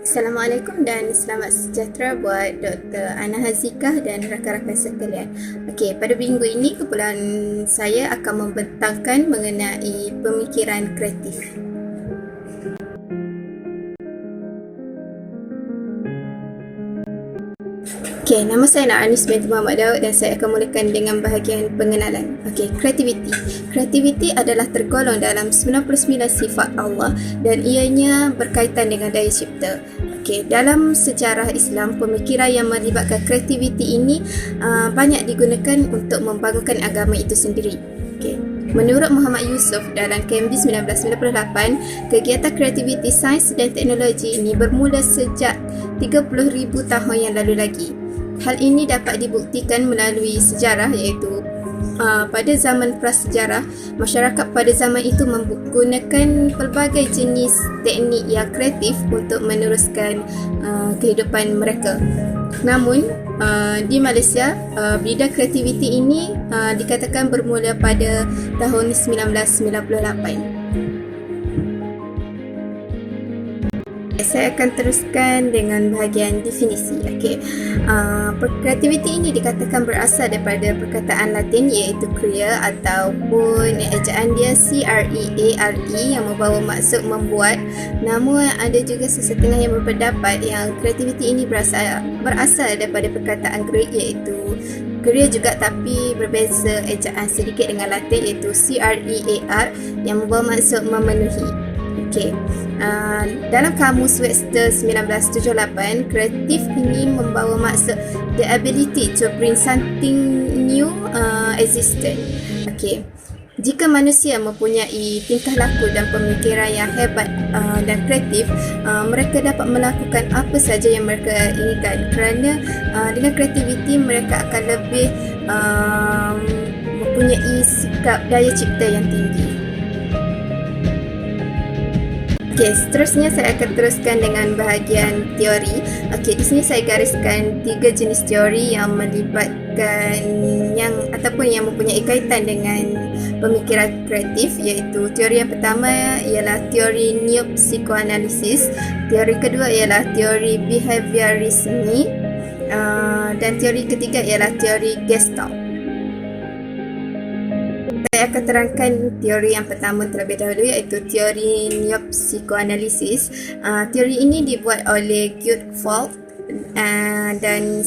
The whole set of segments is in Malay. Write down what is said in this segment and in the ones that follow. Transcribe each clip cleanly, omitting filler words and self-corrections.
Assalamualaikum dan selamat sejahtera buat Dr. Ana Hazikah dan rakan-rakan sekalian. Okey, pada minggu ini kumpulan saya akan membentangkan mengenai pemikiran kreatif. Okey, nama saya Nak Anis binti Muhammad Daud dan saya akan mulakan dengan bahagian pengenalan. Okey, kreativiti. Kreativiti adalah tergolong dalam 99 sifat Allah dan ianya berkaitan dengan daya cipta. Okey, dalam sejarah Islam, pemikiran yang melibatkan kreativiti ini banyak digunakan untuk membangunkan agama itu sendiri. Okey. Menurut Muhammad Yusuf dalam Cambridge 1998, kegiatan kreativiti sains dan teknologi ini bermula sejak 30,000 tahun yang lalu lagi. Hal ini dapat dibuktikan melalui sejarah iaitu pada zaman prasejarah, masyarakat pada zaman itu menggunakan pelbagai jenis teknik yang kreatif untuk meneruskan kehidupan mereka. Namun di Malaysia, bidang kreativiti ini dikatakan bermula pada tahun 1998. Saya akan teruskan dengan bahagian definisi. Okey, kreativiti ini dikatakan berasal daripada perkataan Latin iaitu crea ataupun ejaan dia CREARE yang membawa maksud membuat. Namun ada juga sesetengah yang berpendapat yang kreativiti ini berasal daripada perkataan Greek iaitu crea juga tapi berbeza ejaan sedikit dengan Latin iaitu CREAR yang membawa maksud memenuhi. Okey, dalam kamus Webster 1978, kreatif ini membawa maksud the ability to bring something new existent. Okey, jika manusia mempunyai tingkah laku dan pemikiran yang hebat dan kreatif, mereka dapat melakukan apa saja yang mereka inginkan kerana dengan kreativiti mereka akan lebih mempunyai sikap daya cipta yang tinggi. Okey, seterusnya saya akan teruskan dengan bahagian teori. Okey, di sini saya gariskan 3 jenis teori yang melibatkan ataupun yang mempunyai kaitan dengan pemikiran kreatif, iaitu teori yang pertama ialah teori neo-psikoanalisis, teori kedua ialah teori behaviorisme dan teori ketiga ialah teori Gestalt. Saya akan terangkan teori yang pertama terlebih dahulu iaitu teori neo-psikoanalisis. Teori ini dibuat oleh Gutfeld dan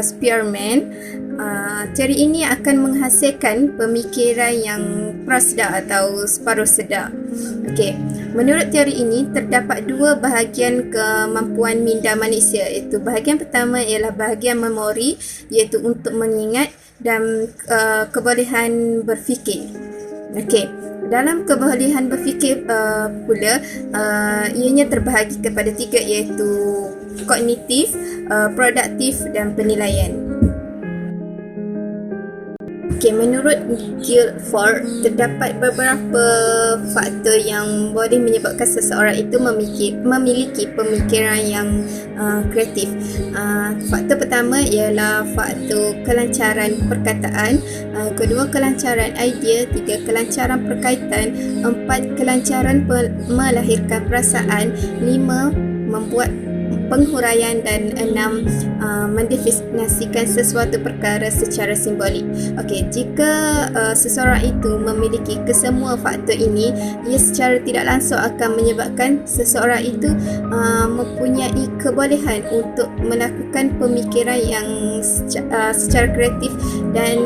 Spearman. Teori ini akan menghasilkan pemikiran yang prasedar atau separuh sedar. Okey, menurut teori ini terdapat dua bahagian kemampuan minda manusia, iaitu bahagian pertama ialah bahagian memori iaitu untuk mengingat dan kebolehan berfikir. Okey, dalam kebolehan berfikir pula ianya terbahagi kepada 3 iaitu kognitif, produktif dan penilaian. Okey, menurut Guilford terdapat beberapa faktor yang boleh menyebabkan seseorang itu memiliki pemikiran yang kreatif. Faktor pertama ialah faktor kelancaran perkataan, kedua kelancaran idea, tiga kelancaran perkaitan, empat kelancaran melahirkan perasaan, lima membuat penghuraian dan 6 mendefinisikan sesuatu perkara secara simbolik. Okey, jika seseorang itu memiliki kesemua faktor ini, ia secara tidak langsung akan menyebabkan seseorang itu mempunyai kebolehan untuk melakukan pemikiran yang secara kreatif dan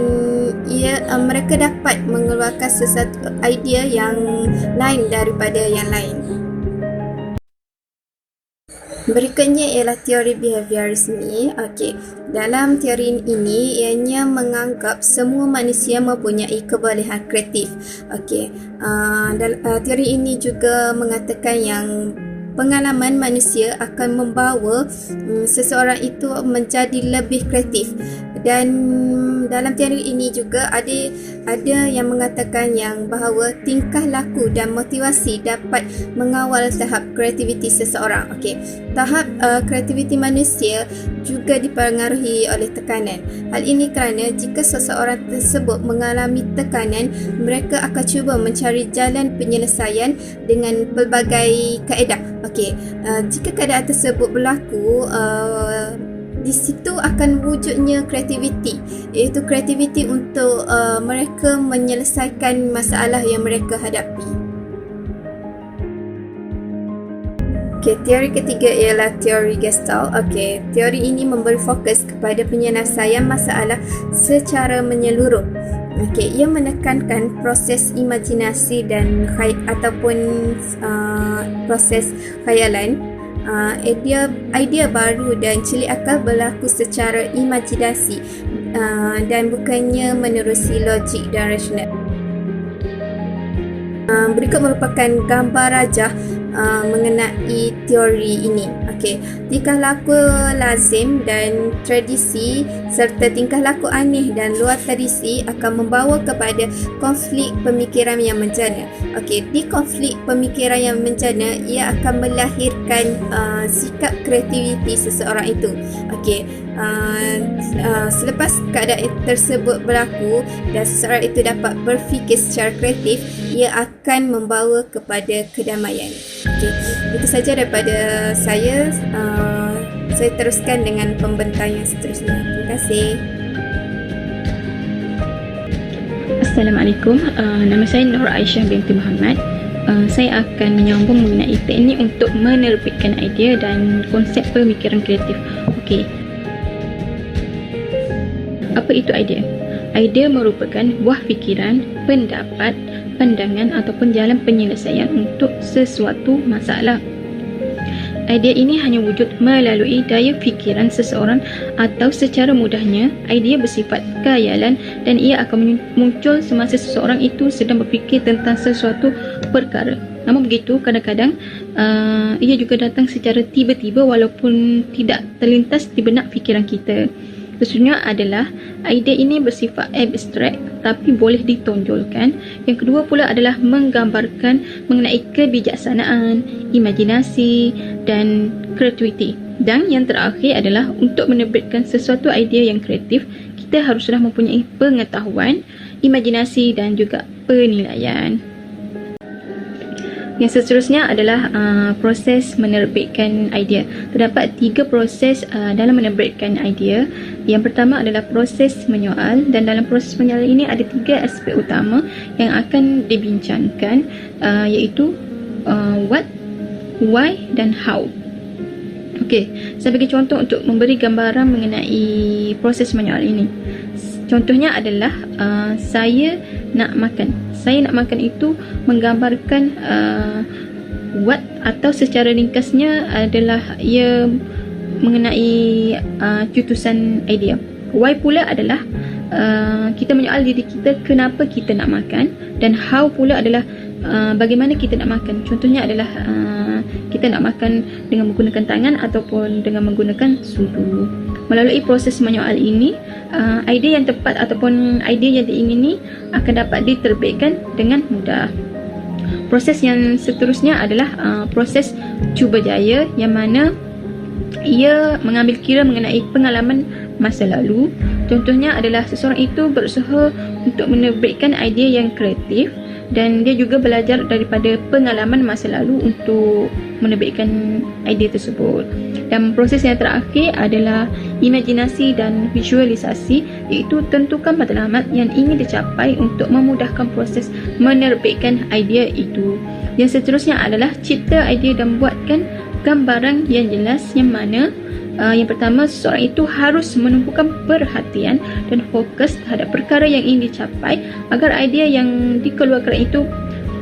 mereka dapat mengeluarkan sesuatu idea yang lain daripada yang lain. Berikutnya ialah teori behaviorisme. Okey, dalam teori ini ianya menganggap semua manusia mempunyai kebolehan kreatif. Okey, teori ini juga mengatakan yang pengalaman manusia akan membawa seseorang itu menjadi lebih kreatif. Dan dalam teori ini juga ada yang mengatakan yang bahawa tingkah laku dan motivasi dapat mengawal tahap kreativiti seseorang. Okey, tahap kreativiti manusia juga dipengaruhi oleh tekanan. Hal ini kerana jika seseorang tersebut mengalami tekanan, mereka akan cuba mencari jalan penyelesaian dengan pelbagai kaedah. Okey, jika keadaan tersebut berlaku, di situ akan wujudnya kreativiti, iaitu kreativiti untuk mereka menyelesaikan masalah yang mereka hadapi. Okey, teori ketiga ialah teori Gestalt. Okey, teori ini memberi fokus kepada penyelesaian masalah secara menyeluruh. Okey, ia menekankan proses imajinasi dan proses khayalan. Idea baru dan celik akal berlaku secara imajinasi dan bukannya menerusi logik dan rasional. Berikut merupakan gambar rajah mengenai teori ini. Okey, tingkah laku lazim dan tradisi serta tingkah laku aneh dan luar tradisi akan membawa kepada konflik pemikiran yang menjana. Okey, di konflik pemikiran yang menjana, ia akan melahirkan sikap kreativiti seseorang itu. Okey, selepas keadaan tersebut berlaku dan seseorang itu dapat berfikir secara kreatif, ia akan membawa kepada kedamaian. Okey, itu saja daripada saya. Saya teruskan dengan pembentang yang seterusnya. Terima kasih. Assalamualaikum. Nama saya Nur Aisyah binti Muhammad. Saya akan menyambung mengenai teknik untuk menerbitkan idea dan konsep pemikiran kreatif. Okey. Apa itu idea? Idea merupakan buah fikiran, pendapat, pandangan ataupun jalan penyelesaian untuk sesuatu masalah. Idea ini hanya wujud melalui daya fikiran seseorang atau secara mudahnya, idea bersifat khayalan dan ia akan muncul semasa seseorang itu sedang berfikir tentang sesuatu perkara. Namun begitu, kadang-kadang ia juga datang secara tiba-tiba walaupun tidak terlintas di benak fikiran kita. Maksudnya adalah idea ini bersifat abstrak tapi boleh ditonjolkan. Yang kedua pula adalah menggambarkan mengenai kebijaksanaan, imajinasi dan kreativiti. Dan yang terakhir adalah untuk menerbitkan sesuatu idea yang kreatif, kita haruslah mempunyai pengetahuan, imajinasi dan juga penilaian. Yang seterusnya adalah proses menerbitkan idea. Terdapat 3 proses dalam menerbitkan idea. Yang pertama adalah proses menyoal, dan dalam proses menyoal ini ada 3 aspek utama yang akan dibincangkan, iaitu what, why dan how. Okey, sebagai contoh untuk memberi gambaran mengenai proses menyoal ini. Contohnya adalah saya nak makan. Saya nak makan itu menggambarkan what, atau secara ringkasnya adalah ia mengenai cetusan idea. Why pula adalah kita menyoal diri kita kenapa kita nak makan, dan how pula adalah bagaimana kita nak makan. Contohnya adalah kita nak makan dengan menggunakan tangan ataupun dengan menggunakan sudu. Melalui proses menyoal ini, idea yang tepat ataupun idea yang diingini akan dapat diterbitkan dengan mudah. Proses yang seterusnya adalah proses cuba jaya, yang mana ia mengambil kira mengenai pengalaman masa lalu. Contohnya adalah seseorang itu berusaha untuk menerbitkan idea yang kreatif dan dia juga belajar daripada pengalaman masa lalu untuk menerbitkan idea tersebut. Dan proses yang terakhir adalah imajinasi dan visualisasi, iaitu tentukan matlamat yang ingin dicapai untuk memudahkan proses menerbitkan idea itu. Yang seterusnya adalah cipta idea dan buatkan gambaran yang jelas, yang mana yang pertama, seseorang itu harus menumpukan perhatian dan fokus terhadap perkara yang ingin dicapai agar idea yang dikeluarkan itu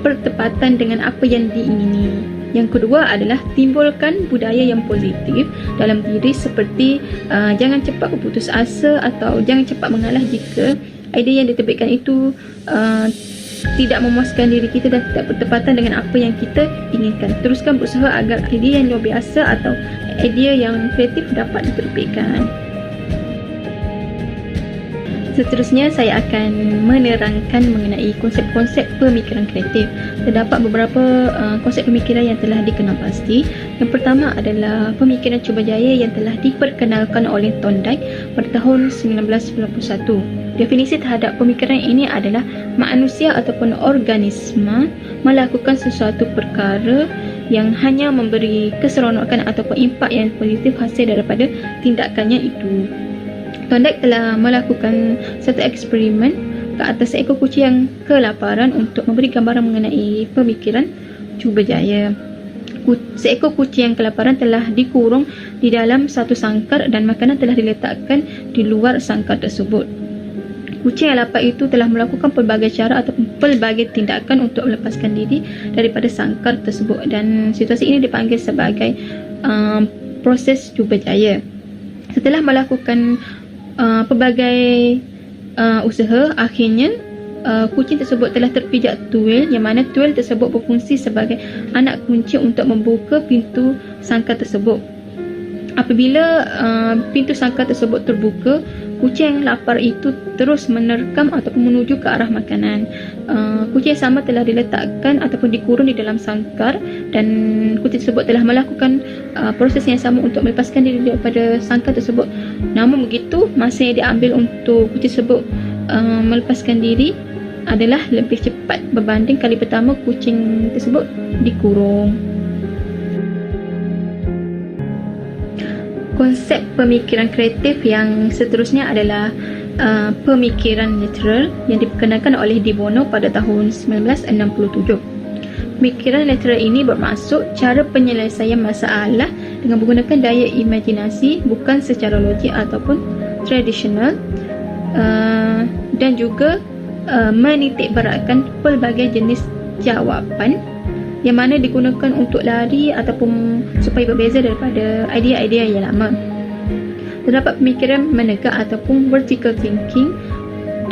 bertepatan dengan apa yang diingini. Yang kedua adalah timbulkan budaya yang positif dalam diri, seperti jangan cepat berputus asa atau jangan cepat mengalah jika idea yang diterbitkan itu tidak memuaskan diri kita dan tidak bertepatan dengan apa yang kita inginkan. Teruskan berusaha agar idea yang luar biasa atau idea yang kreatif dapat diterbitkan. Seterusnya, saya akan menerangkan mengenai konsep-konsep pemikiran kreatif. Terdapat beberapa konsep pemikiran yang telah dikenal pasti. Yang pertama adalah pemikiran Cubajaya yang telah diperkenalkan oleh Thorndike pada tahun 1991. Definisi terhadap pemikiran ini adalah manusia ataupun organisme melakukan sesuatu perkara yang hanya memberi keseronokan ataupun impak yang positif hasil daripada tindakannya itu. Thorndike telah melakukan satu eksperimen ke atas seekor kucing yang kelaparan untuk memberi gambaran mengenai pemikiran Cubajaya. Seekor kucing yang kelaparan telah dikurung di dalam satu sangkar dan makanan telah diletakkan di luar sangkar tersebut. Kucing yang lapar itu telah melakukan pelbagai cara ataupun pelbagai tindakan untuk melepaskan diri daripada sangkar tersebut, dan situasi ini dipanggil sebagai proses Cubajaya. Setelah melakukan pelbagai usaha, akhirnya kucing tersebut telah terpijak tuil, yang mana tuil tersebut berfungsi sebagai anak kunci untuk membuka pintu sangkar tersebut. Apabila pintu sangkar tersebut terbuka, kucing yang lapar itu terus menerkam ataupun menuju ke arah makanan. Kucing yang sama telah diletakkan ataupun dikurung di dalam sangkar, dan kucing tersebut telah melakukan proses yang sama untuk melepaskan diri daripada sangkar tersebut. Namun begitu, masa yang diambil untuk kucing tersebut melepaskan diri adalah lebih cepat berbanding kali pertama kucing tersebut dikurung. Konsep pemikiran kreatif yang seterusnya adalah pemikiran literal yang diperkenalkan oleh De Bono pada tahun 1967. Pemikiran literal ini bermaksud cara penyelesaian masalah dengan menggunakan daya imajinasi, bukan secara logik ataupun tradisional, dan juga menitikberatkan pelbagai jenis jawapan yang mana digunakan untuk lari ataupun supaya berbeza daripada idea-idea yang lama. Terdapat pemikiran menegak ataupun vertical thinking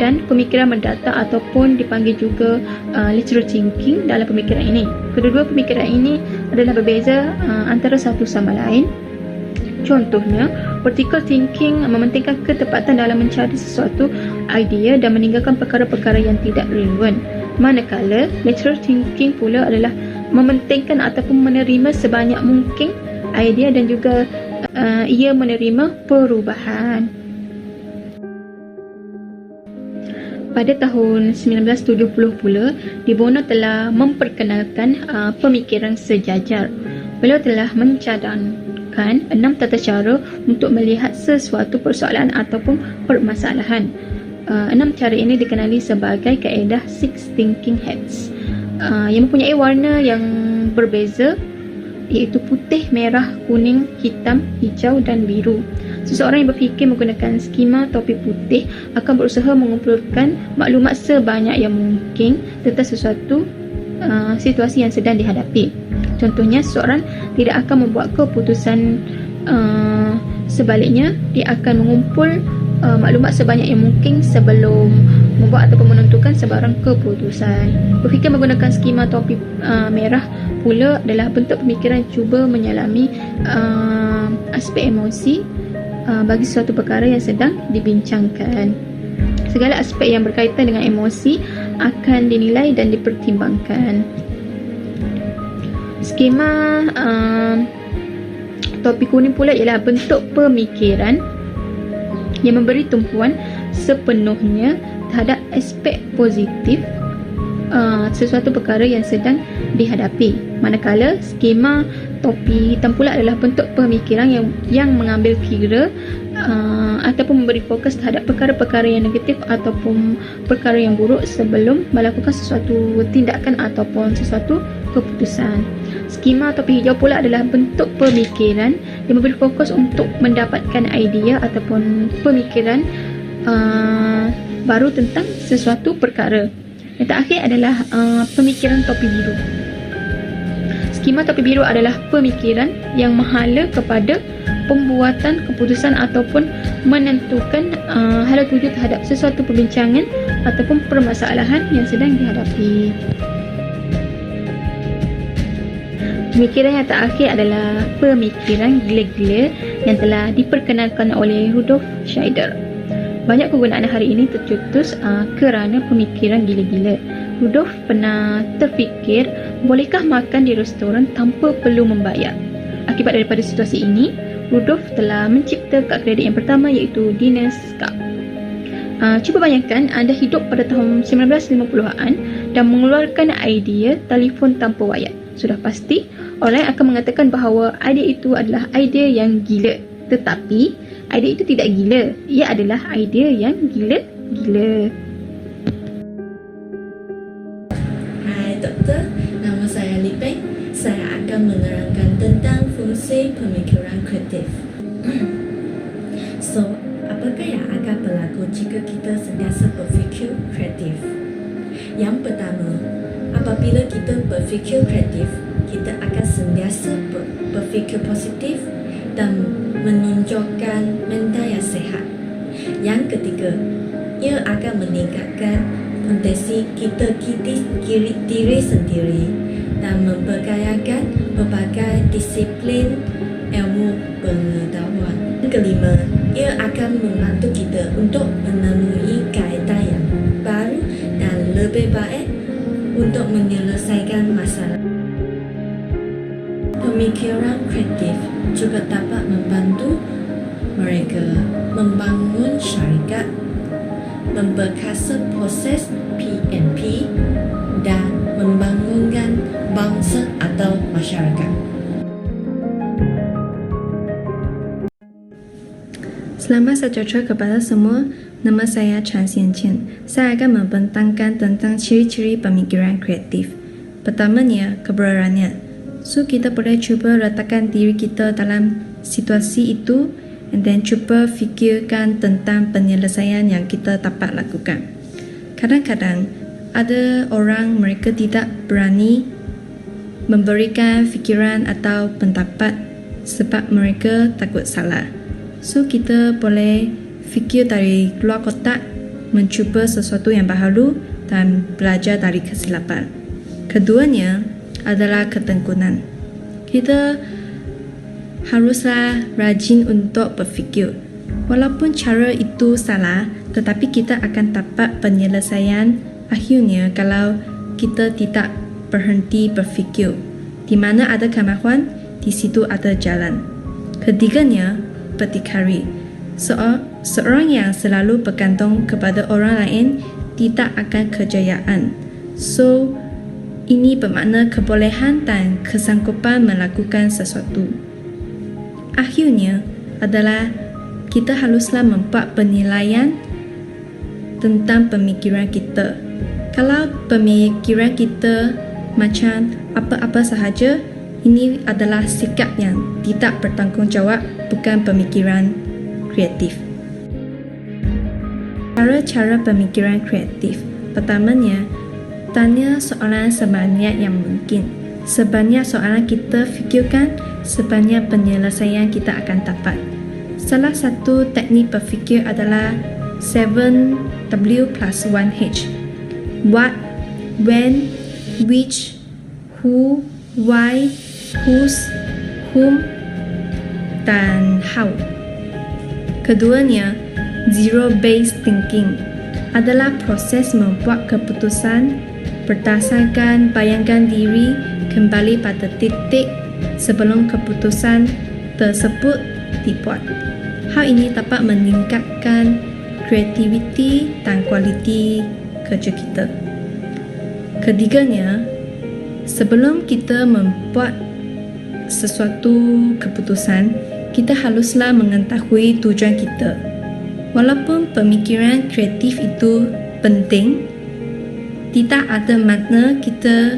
dan pemikiran mendata ataupun dipanggil juga lateral thinking dalam pemikiran ini. Kedua-dua pemikiran ini adalah berbeza antara satu sama lain. Contohnya, vertical thinking mementingkan ketepatan dalam mencari sesuatu idea dan meninggalkan perkara-perkara yang tidak relevan. Manakala lateral thinking pula adalah mementingkan ataupun menerima sebanyak mungkin idea dan juga ia menerima perubahan. Pada tahun 1970 pula, De Bono telah memperkenalkan pemikiran sejajar. Beliau telah mencadangkan 6 tata cara untuk melihat sesuatu persoalan ataupun permasalahan. 6 cara ini dikenali sebagai kaedah Six Thinking Hats, yang mempunyai warna yang berbeza, iaitu putih, merah, kuning, hitam, hijau dan biru. Seseorang yang berfikir menggunakan skema topi putih akan berusaha mengumpulkan maklumat sebanyak yang mungkin tentang sesuatu situasi yang sedang dihadapi. Contohnya, seseorang tidak akan membuat keputusan, sebaliknya dia akan mengumpul maklumat sebanyak yang mungkin sebelum membuat ataupun menentukan sebarang keputusan. Berfikir menggunakan skema topi merah pula adalah bentuk pemikiran cuba menyelami aspek emosi bagi sesuatu perkara yang sedang dibincangkan. Segala aspek yang berkaitan dengan emosi akan dinilai dan dipertimbangkan. Skema topi kuning pula ialah bentuk pemikiran yang memberi tumpuan sepenuhnya terhadap aspek positif sesuatu perkara yang sedang dihadapi. Manakala skema topi hitam pula adalah bentuk pemikiran yang mengambil kira ataupun memberi fokus terhadap perkara-perkara yang negatif ataupun perkara yang buruk sebelum melakukan sesuatu tindakan ataupun sesuatu keputusan. Skema topi hijau pula adalah bentuk pemikiran yang memberi fokus untuk mendapatkan idea ataupun pemikiran baru tentang sesuatu perkara. Yang terakhir adalah pemikiran topi biru. Skema topi biru adalah pemikiran yang menghala kepada pembuatan keputusan ataupun menentukan hala tuju terhadap sesuatu perbincangan ataupun permasalahan yang sedang dihadapi. Pemikiran yang terakhir adalah pemikiran gila-gila yang telah diperkenalkan oleh Rudolf Scheider. Banyak penggunaan hari ini tercetus kerana pemikiran gila-gila. Rudolf pernah terfikir, bolehkah makan di restoran tanpa perlu membayar? Akibat daripada situasi ini, Rudolf telah mencipta kad kredit yang pertama, iaitu Diners Card. Cuba bayangkan anda hidup pada tahun 1950-an dan mengeluarkan idea telefon tanpa wayar. Sudah pasti orang akan mengatakan bahawa idea itu adalah idea yang gila. Tetapi idea itu tidak gila. Ia adalah idea yang gila-gila. Hai doktor, nama saya Li Peng. Saya akan menerangkan tentang fungsi pemikiran kreatif. So, apakah yang akan berlaku jika kita sentiasa berfikir kreatif? Yang pertama, apabila kita berfikir kreatif, kita akan sentiasa berfikir positif dan menunjukkan mental yang sehat. Yang ketiga, ia akan meningkatkan potensi kita diri sendiri dan memperkayakan berbagai disiplin ilmu pengetahuan. Yang kelima, ia akan membantu kita untuk menemui kaedah yang baru dan lebih baik untuk menyelesaikan masalah. Pemikiran kreatif juga dapat membantu mereka membangun syarikat, memperkasa proses PMP dan membangunkan bangsa atau masyarakat. Selamat sejahtera kepada semua. Nama saya Chan Xian Qian. Saya akan membentangkan tentang ciri-ciri pemikiran kreatif. Pertamanya, keberanian. So, kita boleh cuba letakkan diri kita dalam situasi itu and then cuba fikirkan tentang penyelesaian yang kita dapat lakukan. Kadang-kadang, ada orang mereka tidak berani memberikan fikiran atau pendapat sebab mereka takut salah. So, kita boleh fikir dari luar kotak, mencuba sesuatu yang baru dan belajar dari kesilapan. Keduanya adalah ketekunan. Kita haruslah rajin untuk berfikir. Walaupun cara itu salah, tetapi kita akan dapat penyelesaian akhirnya kalau kita tidak berhenti berfikir. Di mana ada kemajuan, di situ ada jalan. Ketiganya, berdikari. Seorang yang selalu bergantung kepada orang lain tidak akan kejayaan. So, ini bermakna kebolehan dan kesanggupan melakukan sesuatu. Akhirnya adalah kita haruslah membuat penilaian tentang pemikiran kita. Kalau pemikiran kita macam apa-apa sahaja, ini adalah sikap yang tidak bertanggungjawab, bukan pemikiran kreatif. Cara-cara pemikiran kreatif. Pertamanya, tanya soalan sebanyak yang mungkin. Sebanyak soalan kita fikirkan, sebanyak penyelesaian kita akan dapat. Salah satu teknik berfikir adalah 7W+1H. What, when, which, who, why, whose, whom, dan how. Keduanya, zero-based thinking adalah proses membuat keputusan berdasarkan bayangan diri kembali pada titik sebelum keputusan tersebut dibuat. Hal ini dapat meningkatkan kreativiti dan kualiti kerja kita. Ketiganya, sebelum kita membuat sesuatu keputusan, kita haruslah mengetahui tujuan kita. Walaupun pemikiran kreatif itu penting, tidak ada makna kita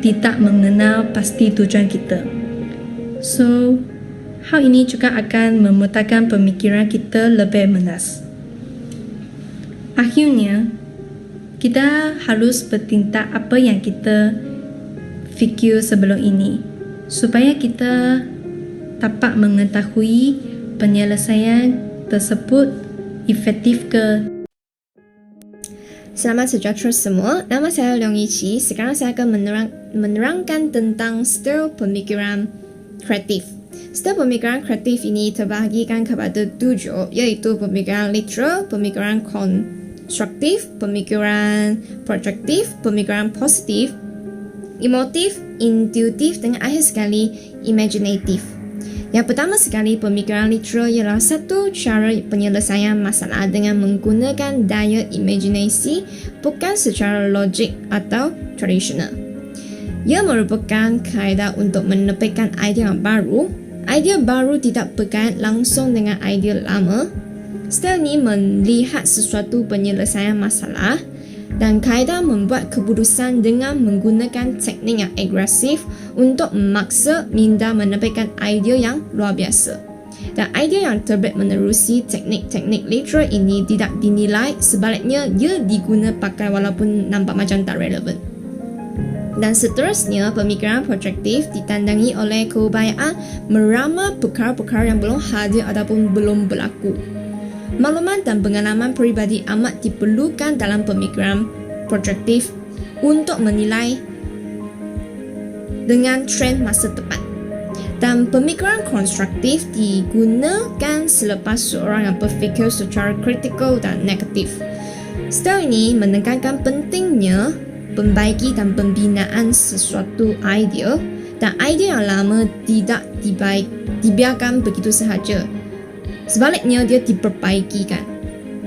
tidak mengenal pasti tujuan kita. So, hal ini juga akan memudahkan pemikiran kita lebih menas. Akhirnya, kita harus bertindak apa yang kita fikir sebelum ini, supaya kita dapat mengetahui penyelesaian tersebut efektif ke. Selamat sejahtera semua, nama saya Leong Yiqi. Sekarang saya akan menerangkan tentang stil pemikiran kreatif. Setiap pemikiran kreatif ini terbahagikan kepada 7, iaitu pemikiran literal, pemikiran konstruktif, pemikiran projektif, pemikiran positif, emotif, intuitif dan akhir sekali imaginatif. Yang pertama sekali, pemikiran literal ialah satu cara penyelesaian masalah dengan menggunakan daya imajinasi bukan secara logik atau tradisional. Ia merupakan kaedah untuk menepikan idea yang baru. Idea baru tidak berkait langsung dengan idea lama. Style ini melihat sesuatu penyelesaian masalah dan kaedah membuat keputusan dengan menggunakan teknik yang agresif untuk memaksa minda menepikan idea yang luar biasa. Dan idea yang terbaik menerusi teknik-teknik literal ini tidak dinilai, sebaliknya ia diguna pakai walaupun nampak macam tak relevan. Dan seterusnya, pemikiran projektif ditandangi oleh keupayaan meramal perkara-perkara yang belum hadir ataupun belum berlaku. Maklumat dan pengalaman peribadi amat diperlukan dalam pemikiran projektif untuk menilai dengan trend masa depan. Dan pemikiran konstruktif digunakan selepas seorang yang berfikir secara kritikal dan negatif. Style ini menekankan pentingnya membaiki dan pembinaan sesuatu idea, dan idea yang lama tidak dibiarkan begitu sahaja. Sebaliknya, dia diperbaikikan.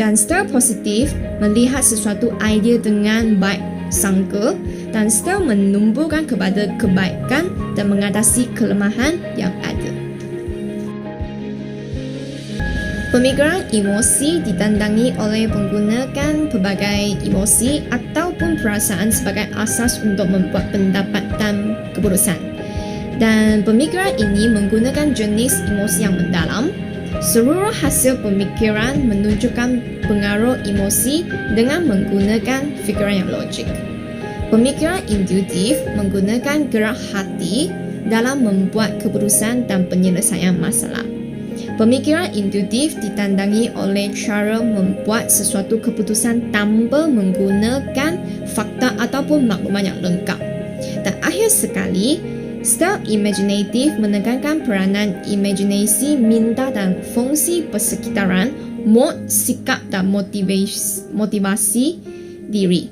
Dan style positif melihat sesuatu idea dengan baik sangka, dan style menumbuhkan kepada kebaikan dan mengatasi kelemahan yang ada. Pemikiran emosi ditandangi oleh menggunakan pelbagai emosi ataupun perasaan sebagai asas untuk membuat pendapat dan keputusan. Dan pemikiran ini menggunakan jenis emosi yang mendalam. Seluruh hasil pemikiran menunjukkan pengaruh emosi dengan menggunakan fikiran yang logik. Pemikiran intuitif menggunakan gerak hati dalam membuat keputusan dan penyelesaian masalah. Pemikiran intuitif ditandangi oleh cara membuat sesuatu keputusan tanpa menggunakan fakta ataupun maklumat yang lengkap. Dan akhir sekali, style imaginatif menekankan peranan imajinasi minda dan fungsi persekitaran, mood, sikap dan motivasi diri.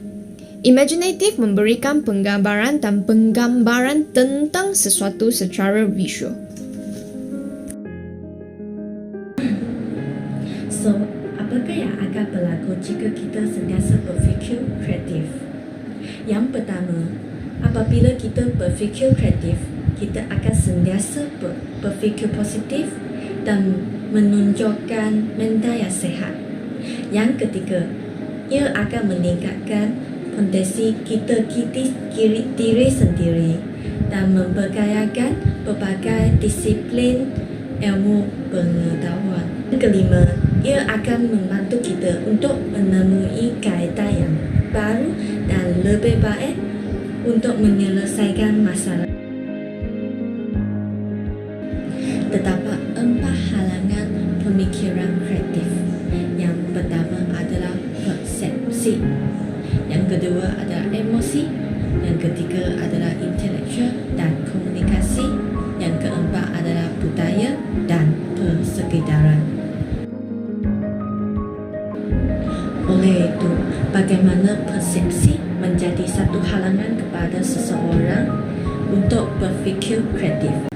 Imaginatif memberikan penggambaran dan penggambaran tentang sesuatu secara visual. So, apakah yang akan berlaku jika kita sentiasa berfikir kreatif? Yang pertama, apabila kita berfikir kreatif, kita akan sentiasa berfikir positif dan menunjukkan mental yang sehat. Yang ketiga, ia akan meningkatkan potensi kita diri sendiri dan memberdayakan berbagai disiplin ilmu pengetahuan. Yang kelima, ia akan membantu kita untuk menemui kaedah yang baru dan lebih baik untuk menyelesaikan masalah. Terdapat 4 halangan pemikiran kreatif. Yang pertama adalah persepsi, yang kedua adalah emosi, yang ketiga adalah intelektual dan komunikasi, yang keempat adalah budaya dan persekitaran. Oleh itu, bagaimana persepsi menjadi satu halangan kepada seseorang untuk berfikir kreatif?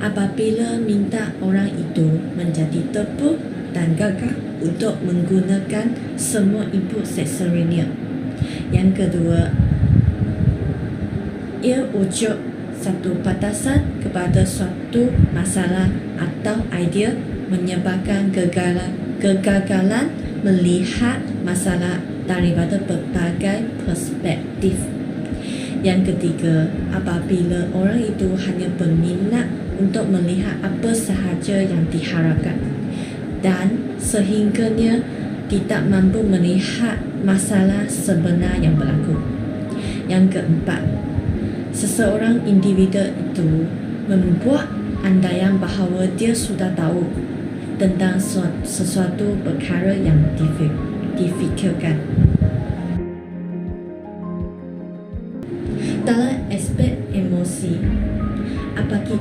Apabila minta orang itu menjadi terpu dan gagah untuk menggunakan semua input sensorinya. Yang kedua, ia ujuk satu batasan kepada suatu masalah atau idea, menyebabkan kegagalan melihat masalah daripada berbagai perspektif. Yang ketiga, apabila orang itu hanya berminat untuk melihat apa sahaja yang diharapkan dan sehingganya tidak mampu melihat masalah sebenar yang berlaku. Yang keempat, seseorang individu itu membuat andaian bahawa dia sudah tahu tentang sesuatu perkara yang difikirkan. Dalam aspek emosi, apabila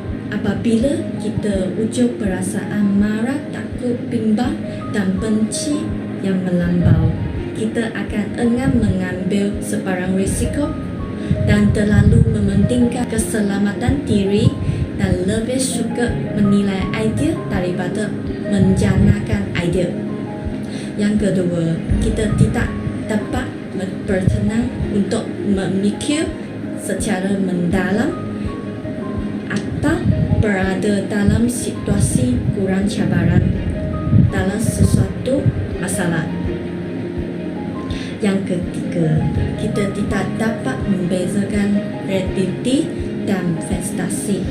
apabila kita wujud perasaan marah, takut, bimbang dan benci yang melampau, kita akan enggan mengambil sebarang risiko dan terlalu mementingkan keselamatan diri dan lebih suka menilai idea daripada menjalankan idea. Yang kedua, kita tidak dapat bertenang untuk memikir secara mendalam atau berada dalam situasi kurang cabaran dalam sesuatu masalah. Yang ketiga, kita tidak dapat membezakan realiti dan fantasi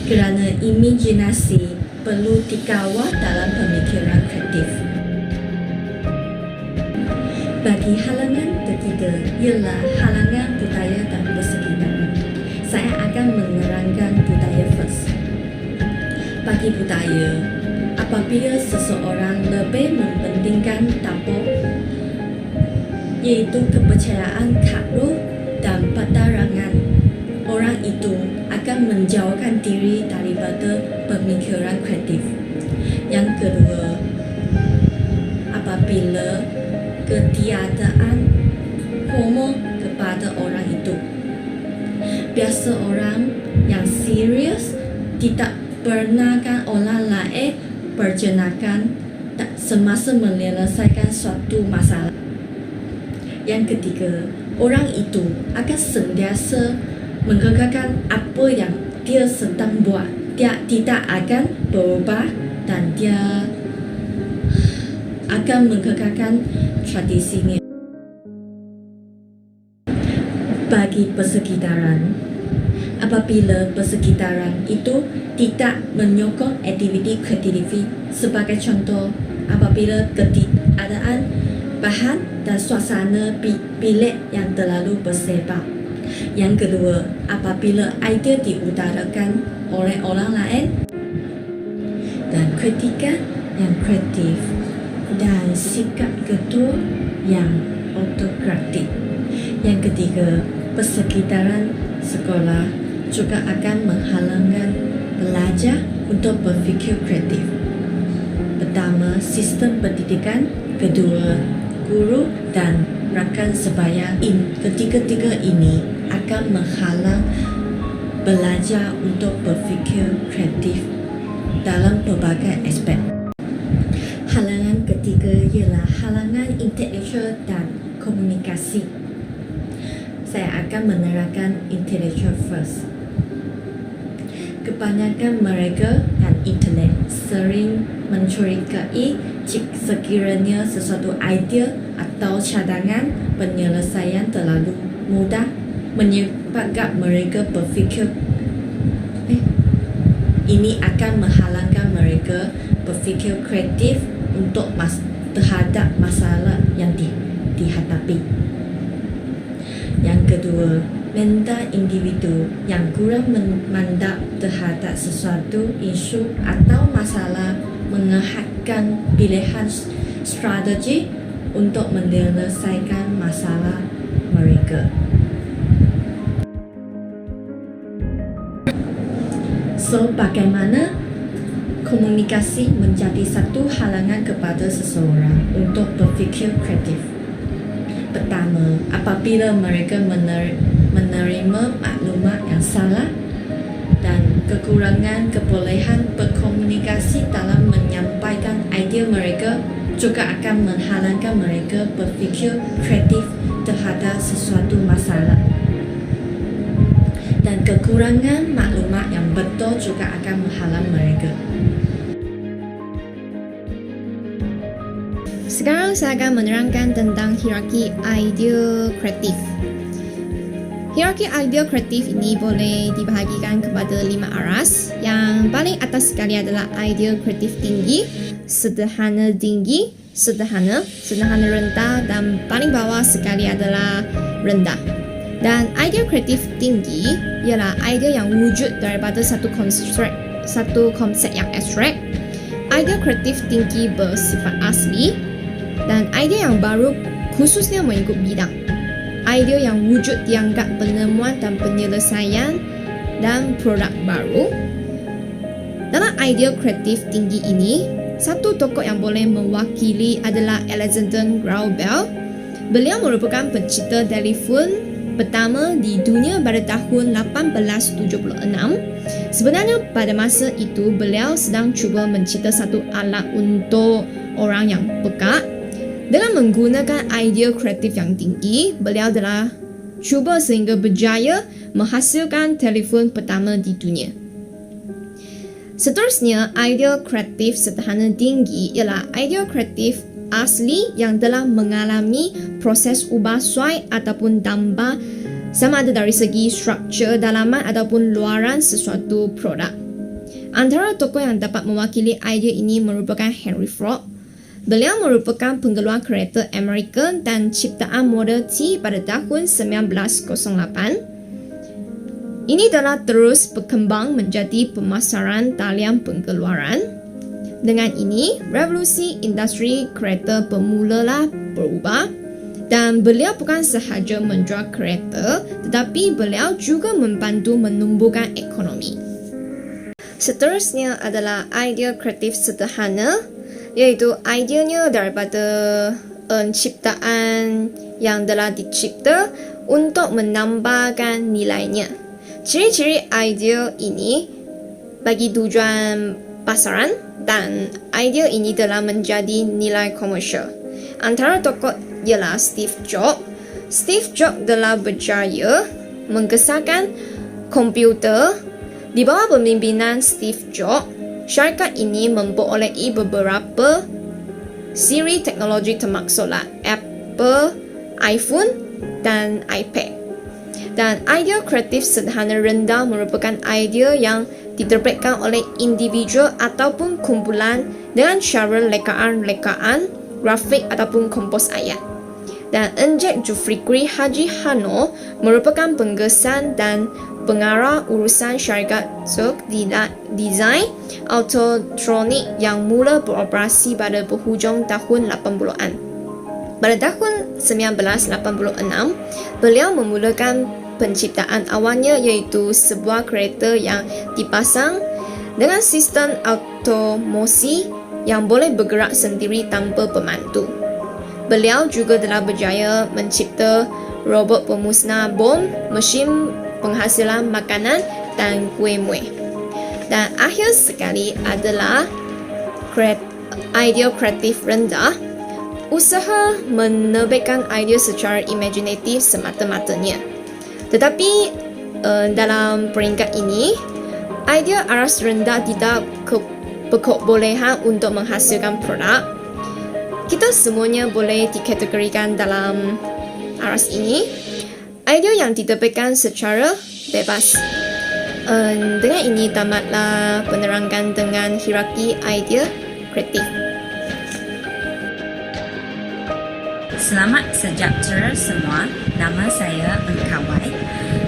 kerana imajinasi perlu dikawal dalam pemikiran kreatif. Bagi halangan ketiga ialah halangan budaya dan persekitaran. Saya akan menerangkan budaya first. Bagi budaya, apabila seseorang lebih mementingkan tabu, iaitu kepercayaan takluk dan padarangan, orang itu akan menjauhkan diri daripada pemikiran kreatif. Yang kedua, apabila ketiadaan hormon kepada orang itu, biasa orang yang serius tidak pernahkan orang lain berjenakan semasa menyelesaikan suatu masalah. Yang ketiga, orang itu akan sentiasa mengekalkan apa yang dia sedang buat. Dia tidak akan berubah dan dia akan mengekalkan tradisinya. Bagi persekitaran, apabila persekitaran itu tidak menyokong aktiviti kreatif, sebagai contoh, apabila ketiadaan bahan dan suasana bilik yang terlalu bersebab. Yang kedua, apabila idea diutarakan oleh orang lain, dan kritikan yang kreatif, dan sikap ketua yang autokratik. Yang ketiga, persekitaran sekolah juga akan menghalangkan pelajar untuk berfikir kreatif. Pertama, sistem pendidikan. Kedua, guru dan rakan sebaya. Ketiga-tiga ini akan menghalang belajar untuk berfikir kreatif dalam pelbagai aspek. Halangan ketiga ialah halangan intelektual dan komunikasi. Saya akan menerangkan intellectual first. Kebanyakan mereka yang intelek sering mencurigai sekiranya sesuatu idea atau cadangan penyelesaian terlalu mudah menyebabkan mereka berfikir ini akan menghalangkan mereka berfikir kreatif untuk terhadap masalah yang dihadapi. Yang kedua, mental individu yang kurang memandang terhadap sesuatu isu atau masalah menghadapkan pilihan strategi untuk menyelesaikan masalah mereka. So, bagaimana komunikasi menjadi satu halangan kepada seseorang untuk berfikir kreatif? Pertama, apabila mereka menerima maklumat yang salah dan kekurangan kebolehan berkomunikasi dalam menyampaikan idea mereka juga akan menghalangkan mereka berfikir kreatif terhadap sesuatu masalah. Dan kekurangan maklumat yang betul juga akan menghalang mereka. Sekarang saya akan menerangkan tentang hierarki idea kreatif. Hierarki idea kreatif ini boleh dibahagikan kepada 5 aras. Yang paling atas sekali adalah idea kreatif tinggi, sederhana tinggi, sederhana rendah, dan paling bawah sekali adalah rendah. Dan idea kreatif tinggi ialah idea yang wujud daripada satu konsep yang abstrak. Idea kreatif tinggi bersifat asli dan idea yang baru khususnya mengikut bidang. Idea yang wujud dianggap penemuan dan penyelesaian dan produk baru. Dalam idea kreatif tinggi ini, satu tokoh yang boleh mewakili adalah Alexander Graham Bell. Beliau merupakan pencipta telefon pertama di dunia pada tahun 1876. Sebenarnya pada masa itu beliau sedang cuba mencipta satu alat untuk orang yang pekak. Dengan menggunakan idea kreatif yang tinggi, beliau telah cuba sehingga berjaya menghasilkan telefon pertama di dunia. Seterusnya, idea kreatif sederhana tinggi ialah idea kreatif asli yang telah mengalami proses ubah suai ataupun tambah sama ada dari segi struktur, dalaman ataupun luaran sesuatu produk. Antara tokoh yang dapat mewakili idea ini merupakan Henry Ford. Beliau merupakan pengeluar kereta Amerika dan ciptaan Model T pada tahun 1908. Ini telah terus berkembang menjadi pemasaran talian pengeluaran. Dengan ini, revolusi industri kereta bermulalah berubah dan beliau bukan sahaja menjual kereta tetapi beliau juga membantu menumbuhkan ekonomi. Seterusnya adalah idea kreatif sederhana, iaitu ideanya daripada ciptaan yang telah dicipta untuk menambahkan nilainya. Ciri-ciri idea ini bagi tujuan pasaran dan idea ini telah menjadi nilai komersial. Antara tokoh ialah Steve Jobs. Steve Jobs telah berjaya mengesahkan komputer. Di bawah pemimpinan Steve Jobs, syarikat ini memperolehi beberapa siri teknologi termaksudlah Apple, iPhone dan iPad. Dan idea kreatif sederhana rendah merupakan idea yang diterbitkan oleh individu ataupun kumpulan dengan cara lekaan-lekaan, grafik ataupun kompos ayat. Dan Encik Zulfikri Haji Hano merupakan penggesan dan pengarah urusan syarikat desain autotronik yang mula beroperasi pada penghujung tahun 80-an. Pada tahun 1986, beliau memulakan penciptaan awalnya iaitu sebuah kereta yang dipasang dengan sistem automosi yang boleh bergerak sendiri tanpa pemandu. Beliau juga telah berjaya mencipta robot pemusnah bom, mesin penghasilan makanan dan kuih muih. Dan akhir sekali adalah idea kreatif rendah, usaha menerbitkan idea secara imaginatif semata-matanya. Tetapi dalam peringkat ini, idea aras rendah tidak berkebolehan untuk menghasilkan produk. Kita semuanya boleh dikategorikan dalam aras ini. Idea yang diterbitkan secara bebas. Dengan ini tamatlah penerangan dengan hierarki idea kreatif. Selamat sejahtera semua, nama saya Engkawai.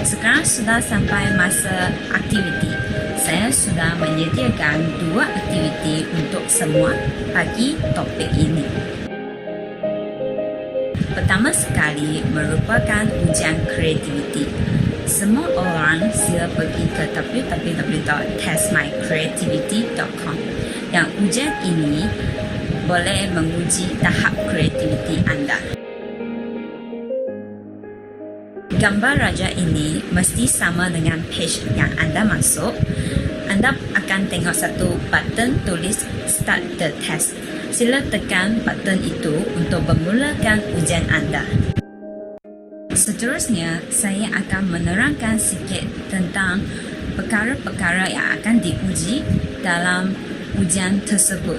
Sekarang sudah sampai masa aktiviti. Saya sudah menyediakan 2 aktiviti untuk semua bagi topik ini. Pertama sekali merupakan ujian kreativiti. Semua orang sila pergi ke www.testmycreativity.com. Yang ujian ini boleh menguji tahap kreativiti anda. Gambar raja ini mesti sama dengan page yang anda masuk. Anda akan tengok satu button tulis Start the Test. Sila tekan button itu untuk memulakan ujian anda. Seterusnya, saya akan menerangkan sikit tentang perkara-perkara yang akan diuji dalam ujian tersebut.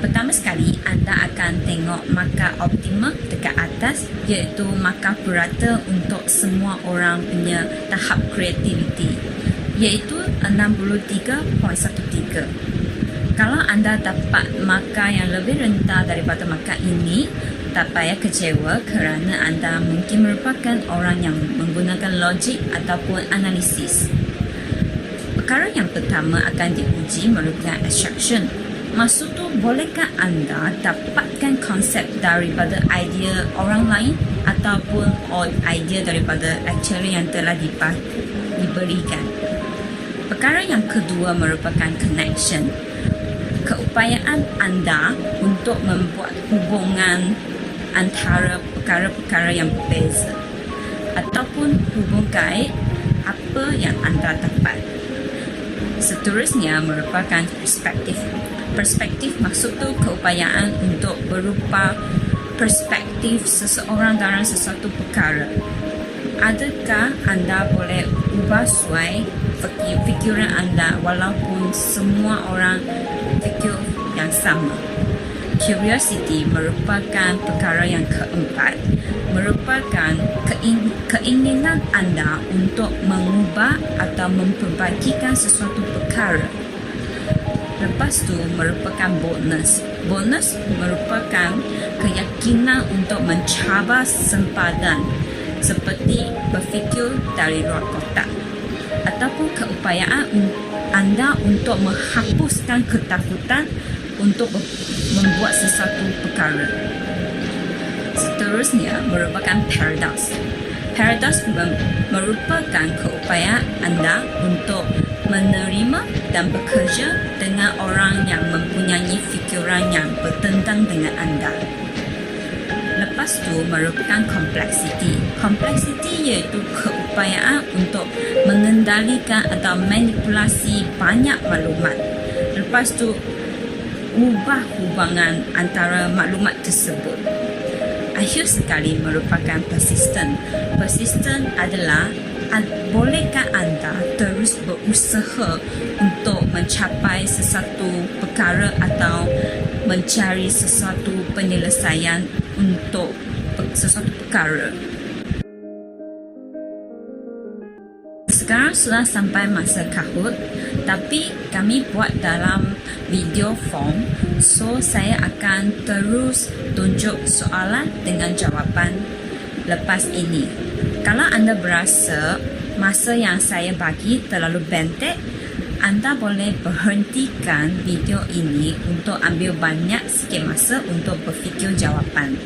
Pertama sekali, anda akan tengok markah optima dekat atas, iaitu markah purata untuk semua orang punya tahap kreativiti, iaitu 63.13. Kalau anda dapat markah yang lebih rendah daripada markah ini, tak payah kecewa kerana anda mungkin merupakan orang yang menggunakan logik ataupun analisis. Perkara yang pertama akan diuji merupakan abstraction. Maksud tu, bolehkah anda dapatkan konsep daripada idea orang lain ataupun idea daripada lecturer yang telah diberikan. Perkara yang kedua merupakan connection. Keupayaan anda untuk membuat hubungan antara perkara-perkara yang berbeza ataupun hubungkan apa yang anda dapat. Seterusnya merupakan perspektif. Perspektif maksud tu keupayaan untuk berupa perspektif seseorang dalam sesuatu perkara. Adakah anda boleh ubah suai fikiran anda walaupun semua orang fikir yang sama? Curiosity merupakan perkara yang keempat, merupakan keinginan anda untuk mengubah atau memperbaikikan sesuatu perkara. Lepas tu merupakan bonus. Bonus merupakan keyakinan untuk mencabar sempadan seperti berfikir dari luar kotak ataupun keupayaan anda untuk menghapuskan ketakutan untuk membuat sesuatu perkara. Seterusnya merupakan paradox. Paradox merupakan keupayaan anda untuk menerima dan bekerja dengan orang yang mempunyai fikiran yang bertentang dengan anda. Lepas tu merupakan complexity. Complexity iaitu keupayaan untuk mengendalikan atau manipulasi banyak maklumat. Lepas tu ubah hubungan antara maklumat tersebut. Akhir sekali merupakan persistent. Persistent adalah bolehkah anda terus berusaha untuk mencapai sesuatu perkara atau mencari sesuatu penyelesaian untuk sesuatu perkara. Sekarang sudah sampai masa Kahoot, tapi kami buat dalam video form, so saya akan terus tunjuk soalan dengan jawapan lepas ini. Kalau anda berasa masa yang saya bagi terlalu pendek, anda boleh berhentikan video ini untuk ambil banyak sikit masa untuk berfikir jawapan.